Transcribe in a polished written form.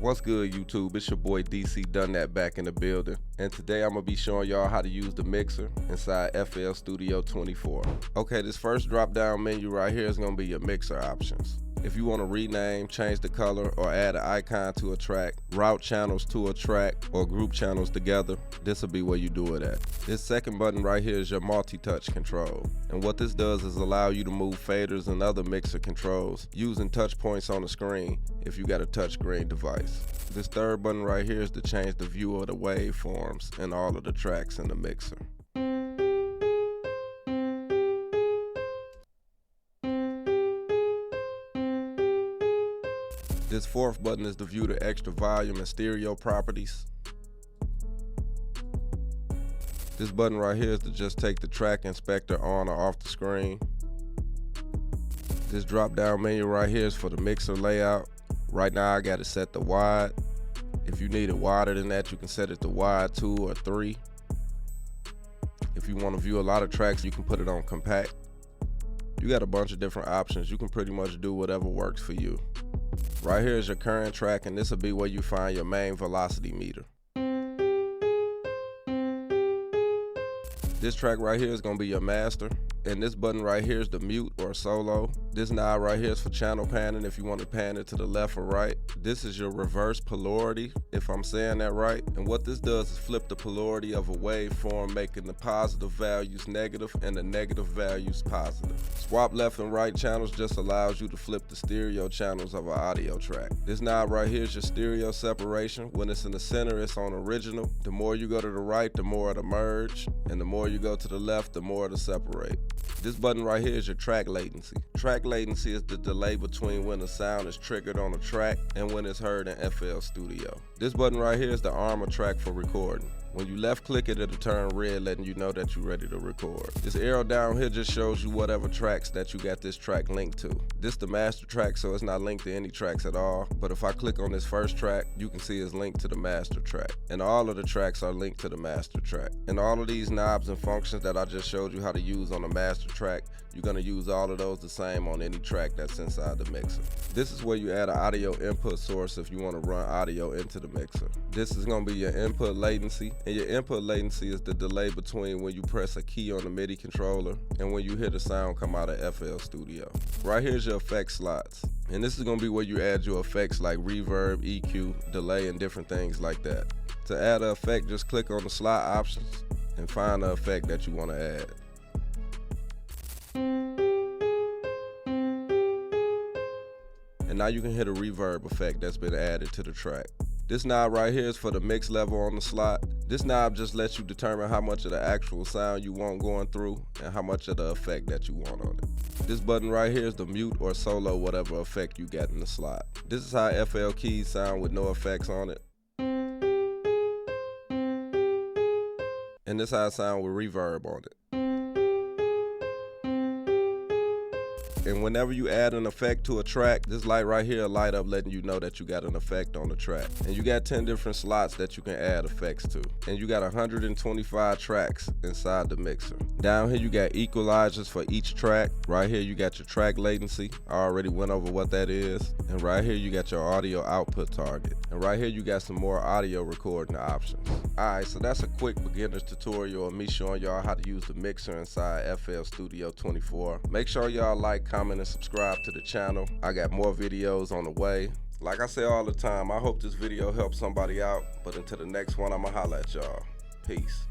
What's good, YouTube? It's your boy DC Done That back in the building, and today I'm gonna be showing y'all how to use the mixer inside FL Studio 24. Okay, this first drop down menu right here is gonna be your mixer options. If you want to rename, change the color, or add an icon to a track, route channels to a track, or group channels together, this will be where you do it at. This second button right here is your multi-touch control. And what this does is allow you to move faders and other mixer controls using touch points on the screen if you got a touch screen device. This third button right here is to change the view of the waveforms and all of the tracks in the mixer. This fourth button is to view the extra volume and stereo properties. This button right here is to just take the track inspector on or off the screen. This drop down menu right here is for the mixer layout. Right now I got it set to wide. If you need it wider than that, you can set it to wide 2 or 3. If you want to view a lot of tracks, you can put it on compact. You got a bunch of different options. You can pretty much do whatever works for you. Right here is your current track, and this will be where you find your main velocity meter. This track right here is going to be your master, and this button right here is the mute or solo. This knob right here is for channel panning if you want to pan it to the left or right. This is your reverse polarity, if I'm saying that right. And what this does is flip the polarity of a waveform, making the positive values negative and the negative values positive. Swap left and right channels just allows you to flip the stereo channels of an audio track. This knob right here is your stereo separation. When it's in the center, it's on original. The more you go to the right, the more it'll merge, and the more you go to the left, the more it'll separate. This button right here is your track latency. Track latency is the delay between when the sound is triggered on a track and when it's heard in FL Studio. This button right here is the armor track for recording. When you left click it, it'll turn red, letting you know that you're ready to record. This arrow down here just shows you whatever tracks that you got this track linked to. This the master track, so it's not linked to any tracks at all. But if I click on this first track, you can see it's linked to the master track. And all of the tracks are linked to the master track. And all of these knobs and functions that I just showed you how to use on the master track, you're gonna use all of those the same on any track that's inside the mixer. This is where you add an audio input source if you want to run audio into the mixer. This is gonna be your input latency, and your input latency is the delay between when you press a key on the MIDI controller and when you hear the sound come out of FL Studio. Right here's your effect slots, and this is gonna be where you add your effects like reverb, EQ, delay, and different things like that. To add an effect, just click on the slot options and find the effect that you want to add. And now you can hit a reverb effect that's been added to the track. This knob right here is for the mix level on the slot. This knob just lets you determine how much of the actual sound you want going through and how much of the effect that you want on it. This button right here is the mute or solo whatever effect you got in the slot. This is how FL keys sound with no effects on it. And this is how it sounds with reverb on it. And whenever you add an effect to a track, this light right here will light up letting you know that you got an effect on the track. And you got 10 different slots that you can add effects to. And you got 125 tracks inside the mixer. Down here you got equalizers for each track. Right here you got your track latency. I already went over what that is. And right here you got your audio output target. And right here you got some more audio recording options. Alright, so that's a quick beginner's tutorial of me showing y'all how to use the mixer inside FL Studio 24. Make sure y'all like, comment, and subscribe to the channel. I got more videos on the way. Like I say all the time, I hope this video helps somebody out. But until the next one, I'ma holla at y'all. Peace.